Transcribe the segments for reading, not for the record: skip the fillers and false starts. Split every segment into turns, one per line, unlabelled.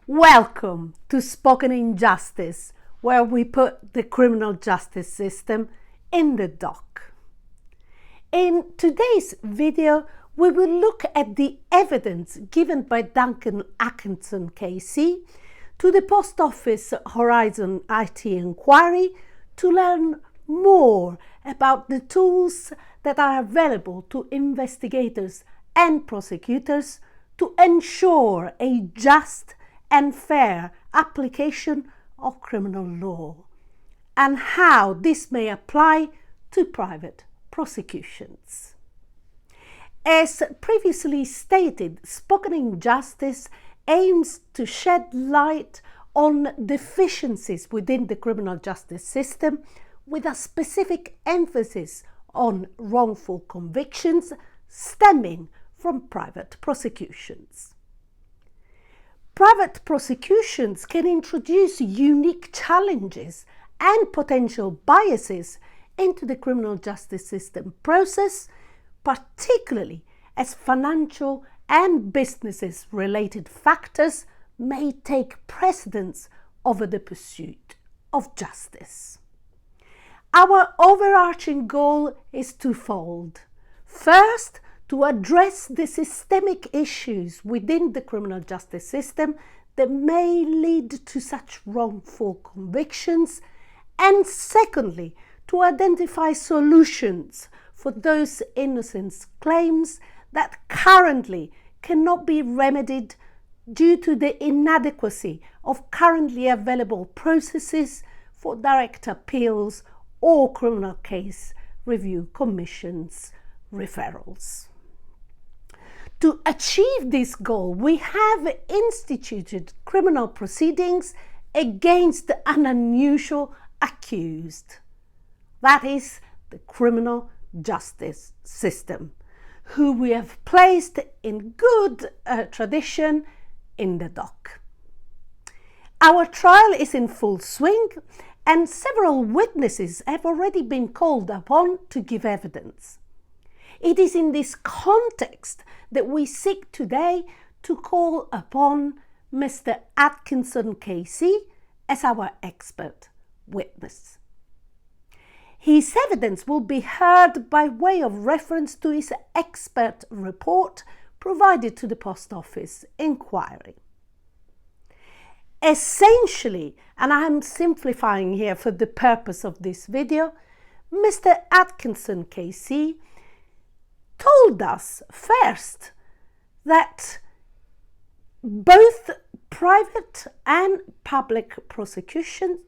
Welcome to Spoken Injustice, where we put the criminal justice system in the dock. In today's video, we will look at the evidence given by Mr Atkinson KC to the Post Office Horizon IT inquiry to learn more about the tools that are available to investigators and prosecutors to ensure a just and fair application of criminal law, and how this may apply to private prosecutions. As previously stated, Spoken Injustice aims to shed light on deficiencies within the criminal justice system with a specific emphasis on wrongful convictions stemming from private prosecutions. Private prosecutions can introduce unique challenges and potential biases into the criminal justice system process, particularly as financial and business-related factors may take precedence over the pursuit of justice. Our overarching goal is twofold. First, to address the systemic issues within the criminal justice system that may lead to such wrongful convictions, and secondly, to identify solutions for those innocence claims that currently cannot be remedied due to the inadequacy of currently available processes for direct appeals or criminal case review commissions referrals. To achieve this goal, we have instituted criminal proceedings against an unusual accused, that is, the criminal justice system, who we have placed in good tradition in the dock. Our trial is in full swing, and several witnesses have already been called upon to give evidence. It is in this context that we seek today to call upon Mr Atkinson KC as our expert witness. His evidence will be heard by way of reference to his expert report provided to the Post Office inquiry. Essentially, and I am simplifying here for the purpose of this video, Mr Atkinson KC told us first that both private and public prosecutions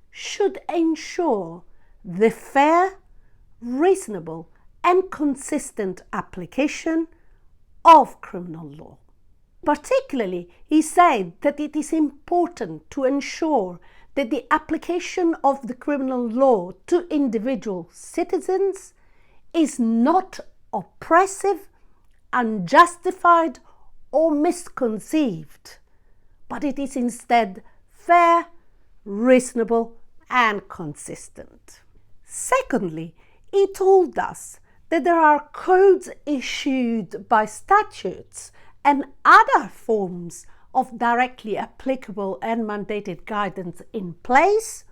should ensure the fair, reasonable, and consistent application of criminal law. Particularly, he said that it is important to ensure that the application of the criminal law to individual citizens is not oppressive, unjustified, or misconceived, but it is instead fair, reasonable, and consistent. Secondly, he told us that there are codes issued by statutes and other forms of directly applicable and mandated guidance in place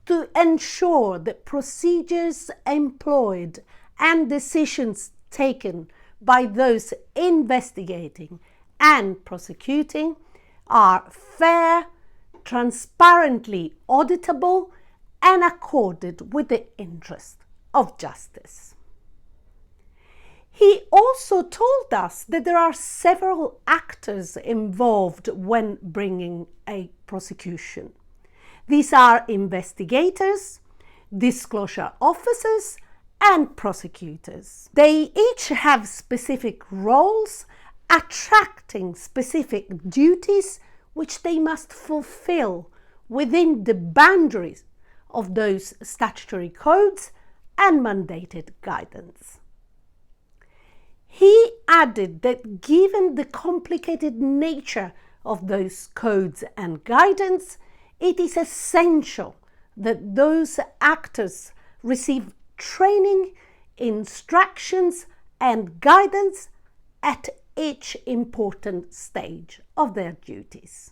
to ensure that procedures employed and decisions taken by those investigating and prosecuting are fair, transparently auditable, and accorded with the interest of justice. He also told us that there are several actors involved when bringing a prosecution. These are investigators, disclosure officers, and prosecutors. They each have specific roles, attracting specific duties which they must fulfill within the boundaries of those statutory codes and mandated guidance. He added that given the complicated nature of those codes and guidance, it is essential that those actors receive training, instructions, and guidance at each important stage of their duties.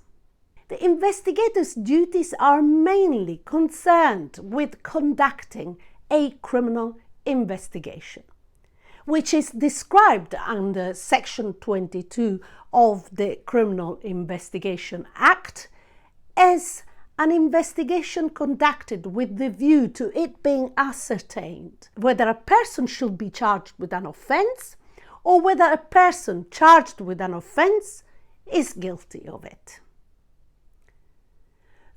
the investigator's duties are mainly concerned with conducting a criminal investigation, which is described under Section 22 of the Criminal Investigation Act as an investigation conducted with the view to it being ascertained whether a person should be charged with an offence or whether a person charged with an offence is guilty of it.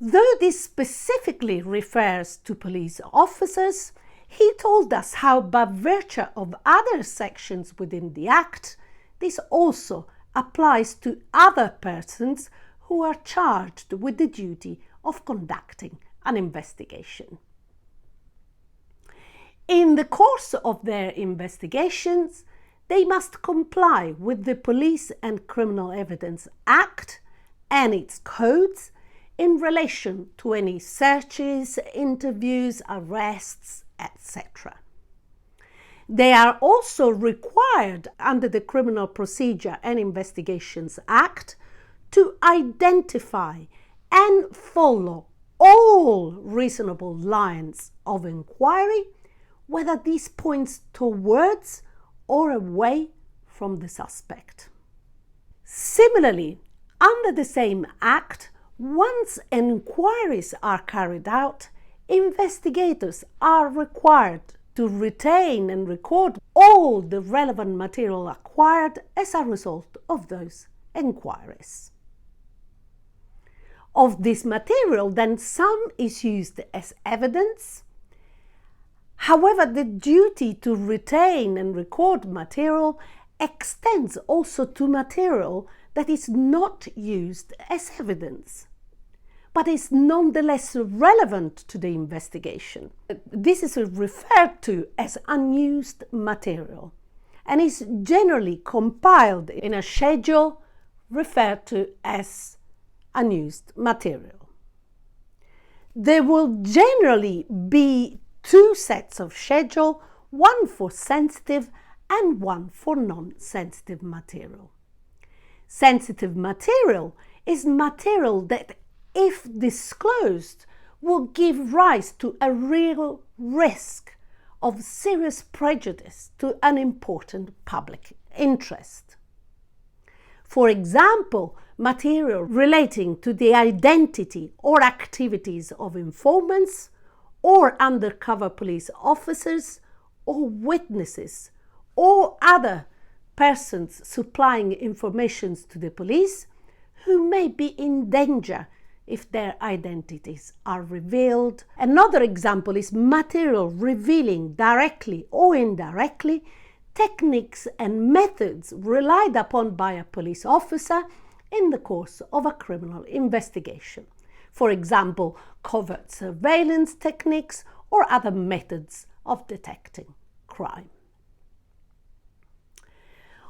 Though this specifically refers to police officers, he told us how, by virtue of other sections within the Act, this also applies to other persons who are charged with the duty of conducting an investigation. In the course of their investigations, they must comply with the Police and Criminal Evidence Act and its codes in relation to any searches, interviews, arrests, etc. They are also required under the Criminal Procedure and Investigations Act to identify and follow all reasonable lines of inquiry, whether these points towards or away from the suspect. Similarly, under the same Act, once inquiries are carried out, investigators are required to retain and record all the relevant material acquired as a result of those inquiries. Of this material, then, some is used as evidence. However, the duty to retain and record material extends also to material that is not used as evidence, but is nonetheless relevant to the investigation. This is referred to as unused material and is generally compiled in a schedule referred to as unused material. There will generally be two sets of schedule, one for sensitive and one for non-sensitive material. Sensitive material is material that, if disclosed, will give rise to a real risk of serious prejudice to an important public interest. For example, material relating to the identity or activities of informants or undercover police officers or witnesses or other persons supplying information to the police who may be in danger if their identities are revealed. Another example is material revealing directly or indirectly techniques and methods relied upon by a police officer in the course of a criminal investigation. For example, covert surveillance techniques or other methods of detecting crime.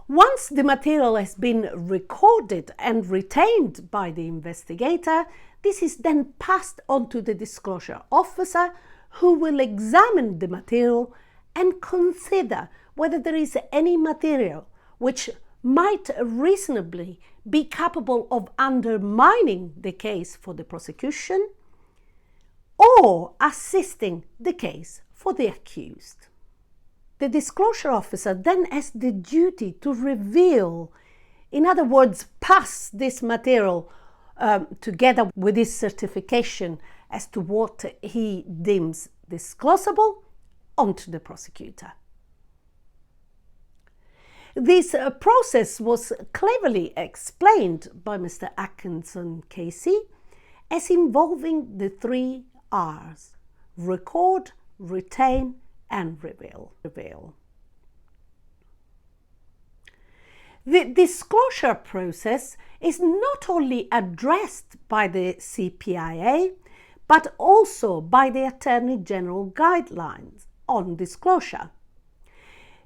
Once the material has been recorded and retained by the investigator, this is then passed on to the disclosure officer, who will examine the material and consider whether there is any material which might reasonably be capable of undermining the case for the prosecution or assisting the case for the accused. The disclosure officer then has the duty to reveal, in other words, pass this material together with his certification as to what he deems disclosable onto the prosecutor. This process was cleverly explained by Mr Atkinson KC as involving the 3 R's: record, retain, and reveal. The disclosure process is not only addressed by the CPIA, but also by the Attorney General guidelines on disclosure.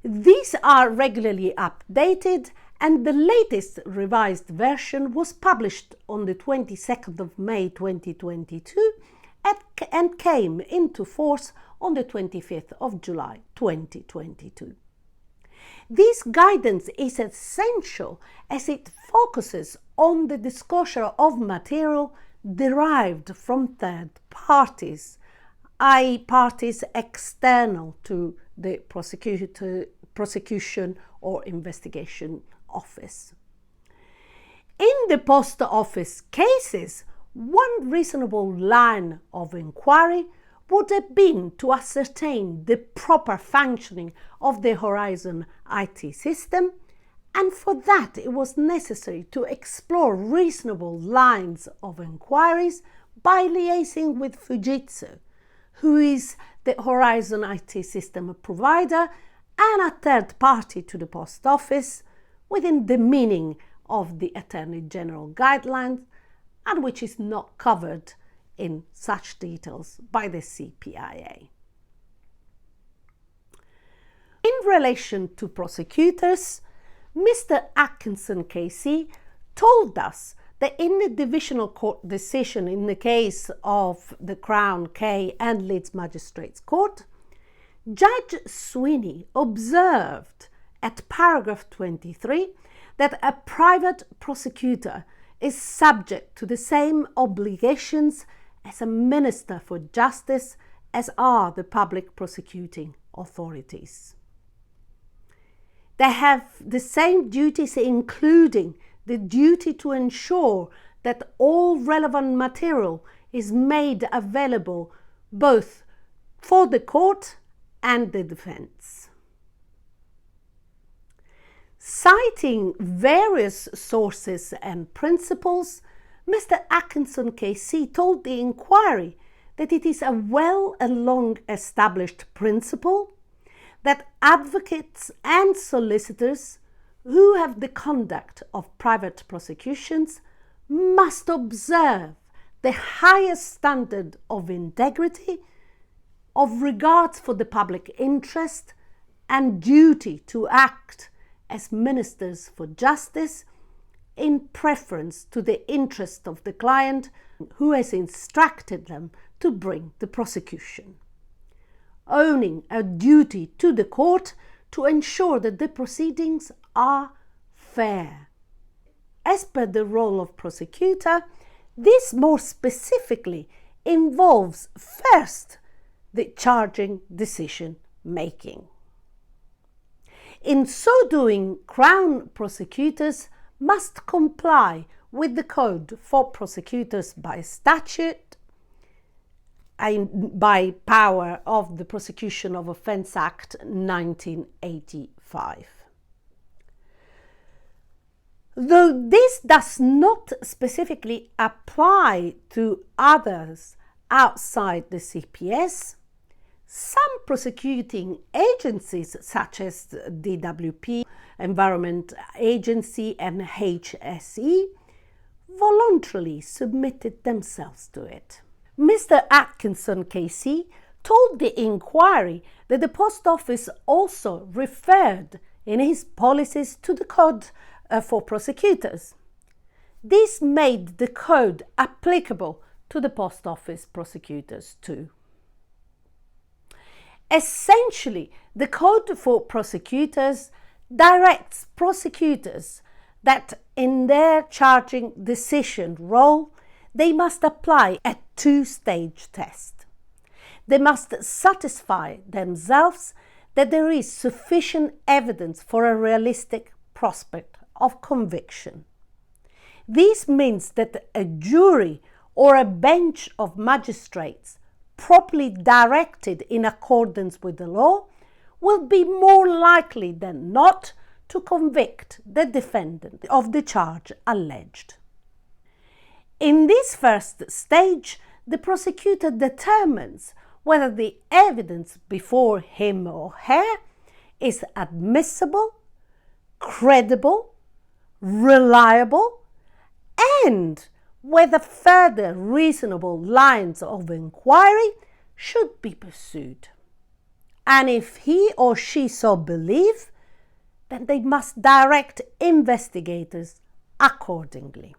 These are regularly updated, and the latest revised version was published on the 22nd of May 2022 and came into force on the 25th of July 2022. This guidance is essential as it focuses on the disclosure of material derived from third parties, i.e. parties external to the prosecution or investigation office. In the post office cases, one reasonable line of inquiry would have been to ascertain the proper functioning of the Horizon IT system, and for that it was necessary to explore reasonable lines of inquiries by liaising with Fujitsu, who is the Horizon IT system provider and a third party to the Post Office within the meaning of the Attorney General guidelines, and which is not covered in such details by the CPIA. In relation to prosecutors, Mr Atkinson KC told us that in the Divisional Court decision in the case of the Crown K and Leeds Magistrates Court, Judge Sweeney observed at paragraph 23 that a private prosecutor is subject to the same obligations as a Minister for Justice as are the public prosecuting authorities. They have the same duties, including the duty to ensure that all relevant material is made available both for the court and the defense. Citing various sources and principles, Mr Atkinson KC told the inquiry that it is a well and long established principle that advocates and solicitors who have the conduct of private prosecutions must observe the highest standard of integrity, of regard for the public interest, and duty to act as ministers for justice in preference to the interest of the client who has instructed them to bring the prosecution, owning a duty to the court to ensure that the proceedings are fair. As per the role of prosecutor, this more specifically involves first the charging decision making. In so doing, Crown prosecutors must comply with the Code for Prosecutors by statute, by power of the Prosecution of Offence Act 1985. Though this does not specifically apply to others outside the CPS, some prosecuting agencies such as DWP, Environment Agency and HSE voluntarily submitted themselves to it. Mr Atkinson KC told the inquiry that the Post Office also referred in his policies to the Code for Prosecutors. This made the code applicable to the Post Office Prosecutors too. Essentially, the Code for Prosecutors directs prosecutors that in their charging decision role, they must apply a two-stage test. They must satisfy themselves that there is sufficient evidence for a realistic prospect of conviction. This means that a jury or a bench of magistrates properly directed in accordance with the law will be more likely than not to convict the defendant of the charge alleged. In this first stage, the prosecutor determines whether the evidence before him or her is admissible, credible, reliable, and whether further reasonable lines of inquiry should be pursued. And if he or she so believe, then they must direct investigators accordingly.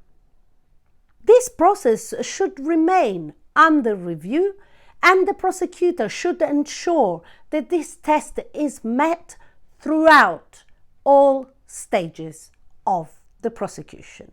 This process should remain under review, and the prosecutor should ensure that this test is met throughout all stages of the prosecution.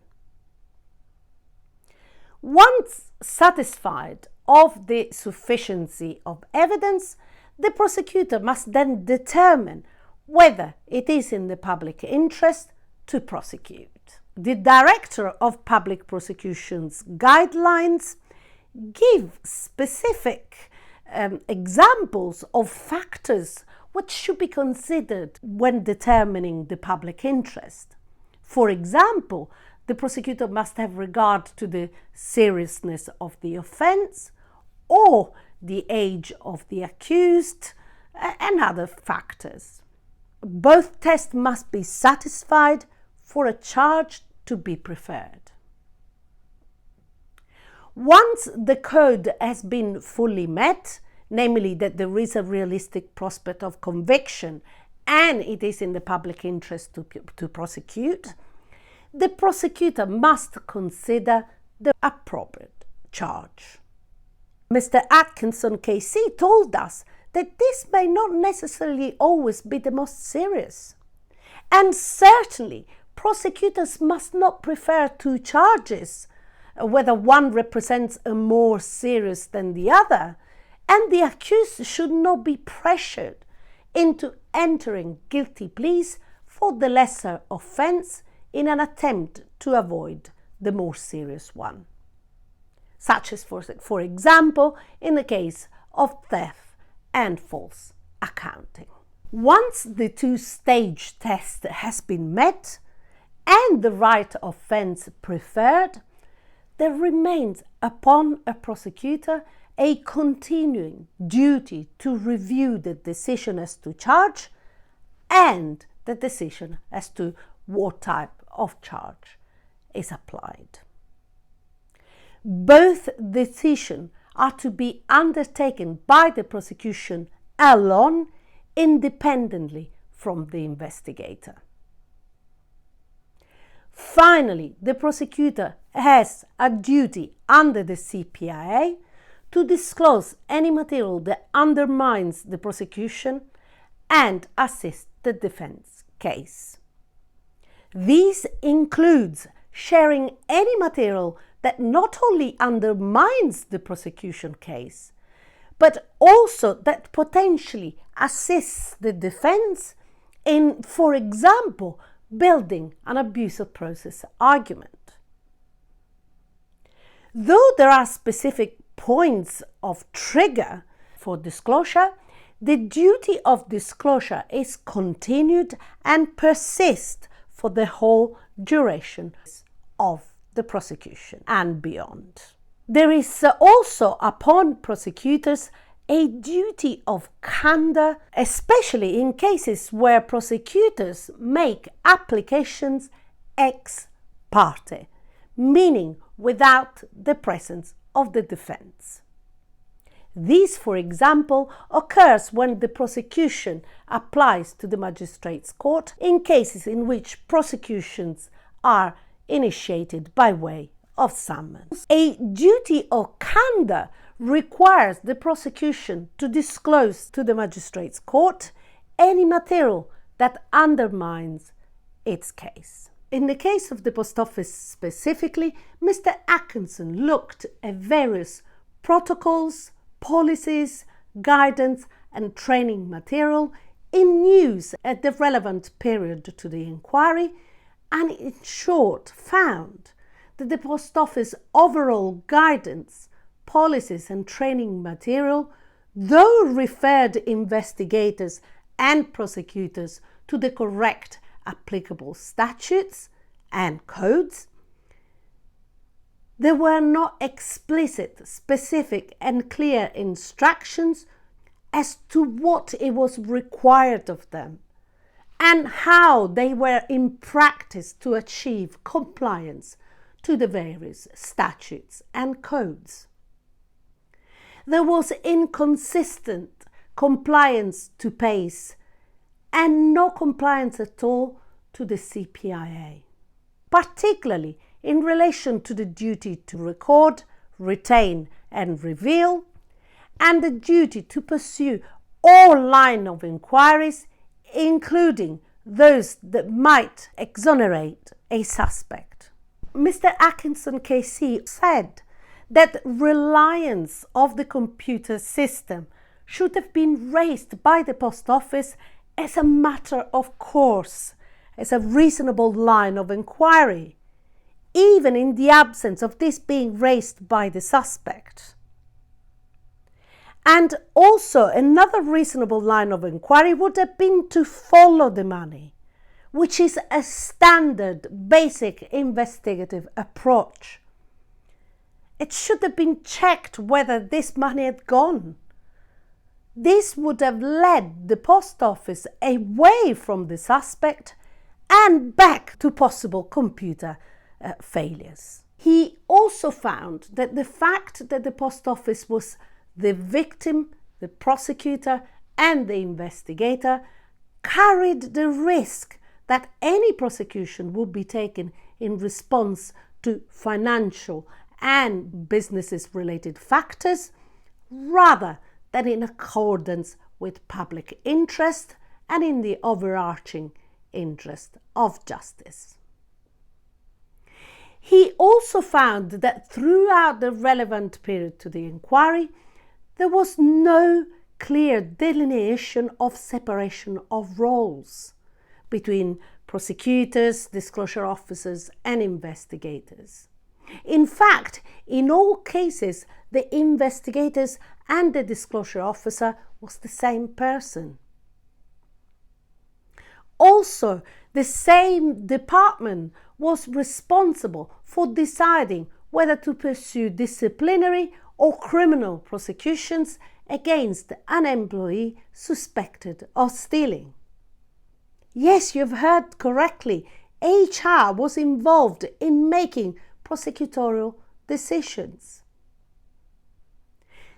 Once satisfied of the sufficiency of evidence, the prosecutor must then determine whether it is in the public interest to prosecute. The Director of Public Prosecutions guidelines give specific examples of factors which should be considered when determining the public interest. For example, the prosecutor must have regard to the seriousness of the offence or the age of the accused and other factors. Both tests must be satisfied for a charge to be preferred. Once the code has been fully met, namely that there is a realistic prospect of conviction and it is in the public interest to prosecute, the prosecutor must consider the appropriate charge. Mr Atkinson KC told us that this may not necessarily always be the most serious. And certainly, prosecutors must not prefer two charges, whether one represents a more serious than the other, and the accused should not be pressured into entering guilty pleas for the lesser offence in an attempt to avoid the more serious one, such as, for example, in the case of theft and false accounting. Once the two-stage test has been met and the right offence preferred, there remains upon a prosecutor a continuing duty to review the decision as to charge and the decision as to what type of charge is applied. Both decisions are to be undertaken by the prosecution alone, independently from the investigator. Finally, the prosecutor has a duty under the CPIA to disclose any material that undermines the prosecution and assist the defense case. This includes sharing any material that not only undermines the prosecution case, but also that potentially assists the defense in, for example, building an abuse of process argument. Though there are specific points of trigger for disclosure, the duty of disclosure is continued and persists for the whole duration of the prosecution and beyond. There is also upon prosecutors a duty of candor, especially in cases where prosecutors make applications ex parte, meaning without the presence of the defense. This, for example, occurs when the prosecution applies to the magistrate's court in cases in which prosecutions are initiated by way of summons. A duty of candor requires the prosecution to disclose to the magistrate's court any material that undermines its case. In the case of the Post Office specifically, Mr Atkinson looked at various protocols, policies, guidance and training material in use at the relevant period to the inquiry, and in short found that the Post Office overall guidance, policies and training material, though referred investigators and prosecutors to the correct applicable statutes and codes, there were not explicit, specific and clear instructions as to what it was required of them and how they were in practice to achieve compliance to the various statutes and codes. There was inconsistent compliance to PACE and no compliance at all to the CPIA, particularly in relation to the duty to record, retain and reveal, and the duty to pursue all line of inquiries, including those that might exonerate a suspect. Mr Atkinson KC said that reliance of the computer system should have been raised by the Post Office as a matter of course, as a reasonable line of inquiry, even in the absence of this being raised by the suspect. And also another reasonable line of inquiry would have been to follow the money, which is a standard basic investigative approach. It should have been checked whether this money had gone. This would have led the Post Office away from the suspect and back to possible computer failures. He also found that the fact that the Post Office was the victim, the prosecutor, and the investigator carried the risk that any prosecution would be taken in response to financial and business-related factors rather than in accordance with public interest and in the overarching interest of justice. He also found that throughout the relevant period to the inquiry, there was no clear delineation of separation of roles between prosecutors, disclosure officers, and investigators. In fact, in all cases, the investigators and the disclosure officer was the same person. Also, the same department was responsible for deciding whether to pursue disciplinary or criminal prosecutions against an employee suspected of stealing. Yes, you've heard correctly. HR was involved in making prosecutorial decisions.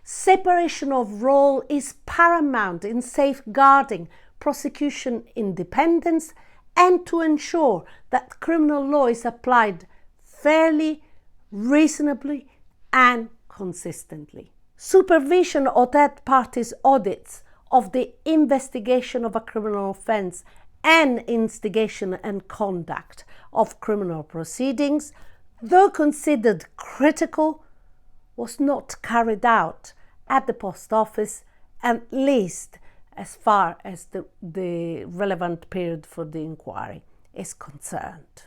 Separation of role is paramount in safeguarding prosecution independence and to ensure that criminal law is applied fairly, reasonably, and consistently. Supervision of third parties' audits of the investigation of a criminal offence and instigation and conduct of criminal proceedings, though considered critical, was not carried out at the Post Office, at least as far as the relevant period for the inquiry is concerned.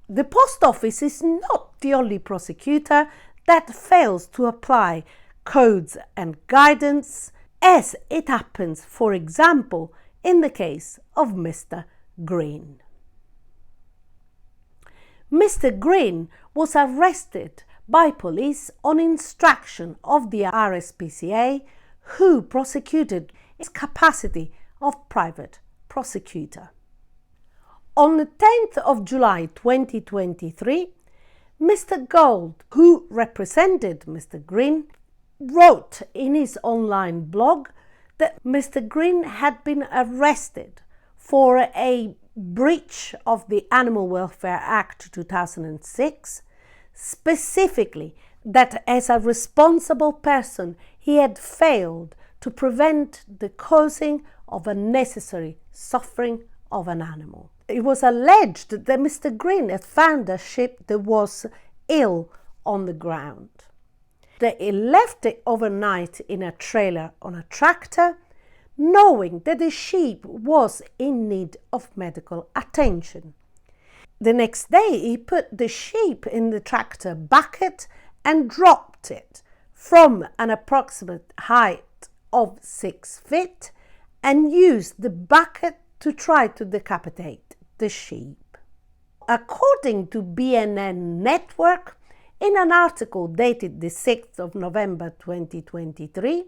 The Post Office is not the only prosecutor that fails to apply codes and guidance, as it happens, for example, in the case of Mr. Green. Mr. Green was arrested by police on instruction of the RSPCA, who prosecuted his capacity of private prosecutor. On the 10th of July 2023, Mr. Gold, who represented Mr. Green, wrote in his online blog that Mr. Green had been arrested for a breach of the Animal Welfare Act 2006, specifically that as a responsible person he had failed to prevent the causing of unnecessary suffering of an animal. It was alleged that Mr. Green had found a sheep that was ill on the ground, that he left it overnight in a trailer on a tractor, knowing that the sheep was in need of medical attention. The next day he put the sheep in the tractor bucket and dropped it from an approximate height of 6 feet and used the bucket to try to decapitate the sheep. According to BNN Network, in an article dated the 6th of November 2023,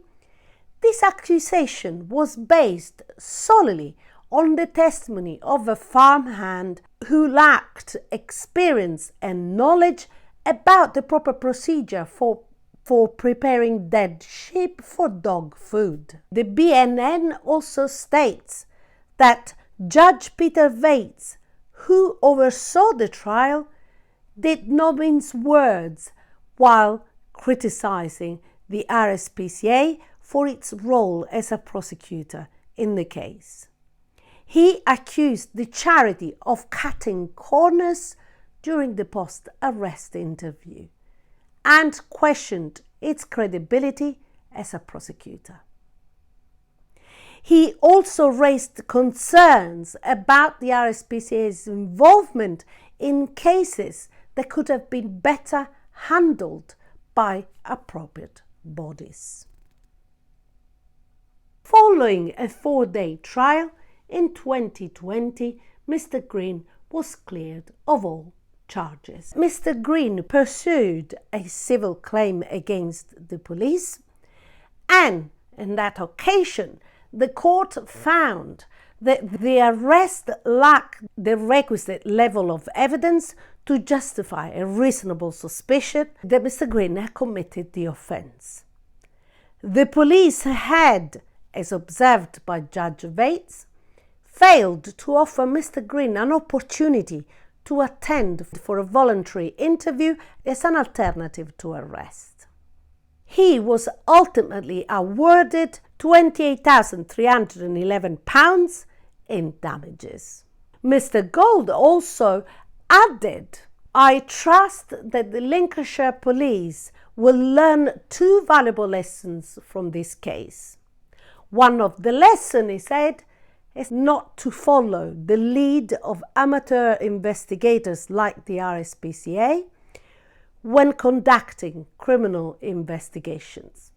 this accusation was based solely on the testimony of a farmhand who lacked experience and knowledge about the proper procedure for preparing dead sheep for dog food. The BNN also states that Judge Peter Veits, who oversaw the trial, did not mince words while criticizing the RSPCA for its role as a prosecutor in the case. He accused the charity of cutting corners during the post-arrest interview and questioned its credibility as a prosecutor. He also raised concerns about the RSPCA's involvement in cases that could have been better handled by appropriate bodies. Following a 4-day trial, in 2020, Mr. Green was cleared of all charges. Mr. Green pursued a civil claim against the police, and on that occasion, the court found that the arrest lacked the requisite level of evidence to justify a reasonable suspicion that Mr. Green had committed the offence. The police had, as observed by Judge Veits, failed to offer Mr. Green an opportunity to attend for a voluntary interview as an alternative to arrest. He was ultimately awarded £28,311 in damages. Mr. Gold also added, "I trust that the Lincolnshire police will learn 2 valuable lessons from this case. One of the lessons," he said, "is not to follow the lead of amateur investigators like the RSPCA when conducting criminal investigations,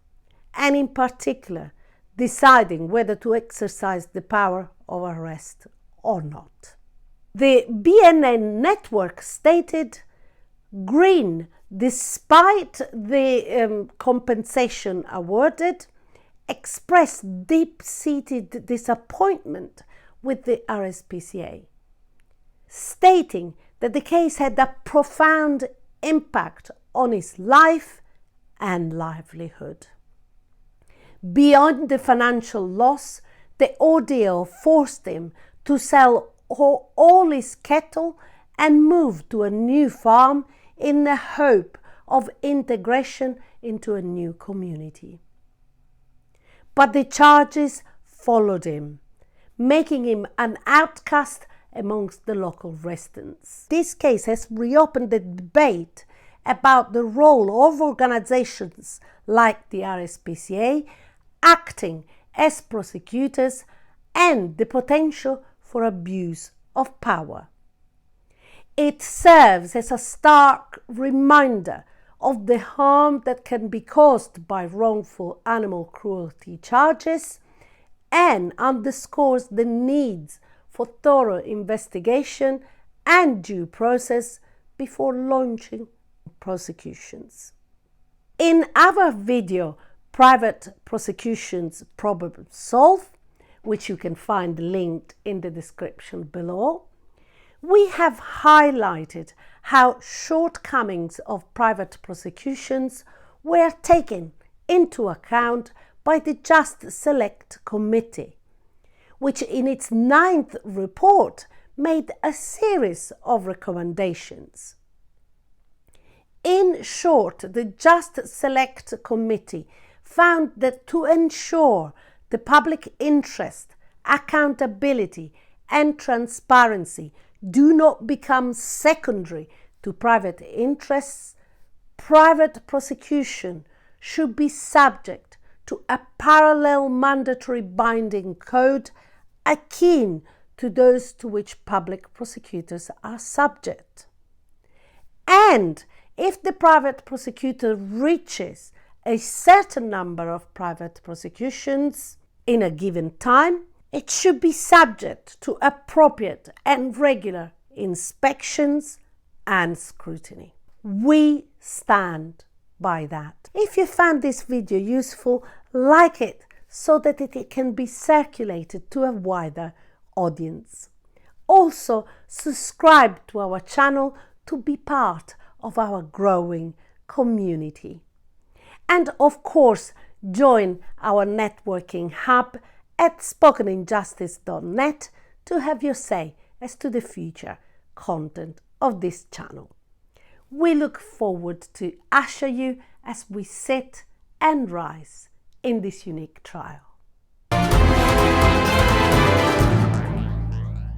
and in particular deciding whether to exercise the power of arrest or not." The BNN Network stated, "Green, despite the compensation awarded, expressed deep-seated disappointment with the RSPCA, stating that the case had a profound impact on his life and livelihood. Beyond the financial loss, the ordeal forced him to sell all his cattle and move to a new farm in the hope of integration into a new community. But the charges followed him, making him an outcast amongst the local residents. This case has reopened the debate about the role of organizations like the RSPCA acting as prosecutors and the potential for abuse of power. It serves as a stark reminder of the harm that can be caused by wrongful animal cruelty charges and underscores the needs for thorough investigation and due process before launching prosecutions. In our video, Private Prosecutions Problem Solved, which you can find linked in the description below, we have highlighted how shortcomings of private prosecutions were taken into account by the Just Select Committee, which in its 9th report made a series of recommendations. In short, the Just Select Committee found that to ensure the public interest, accountability, and transparency do not become secondary to private interests, private prosecution should be subject to a parallel mandatory binding code akin to those to which public prosecutors are subject. And if the private prosecutor reaches a certain number of private prosecutions in a given time, it should be subject to appropriate and regular inspections and scrutiny. We stand by that. If you found this video useful, like it so that it can be circulated to a wider audience. Also, subscribe to our channel to be part of our growing community. And of course, join our networking hub at spokeninjustice.net to have your say as to the future content of this channel. We look forward to usher you as we sit and rise in this unique trial.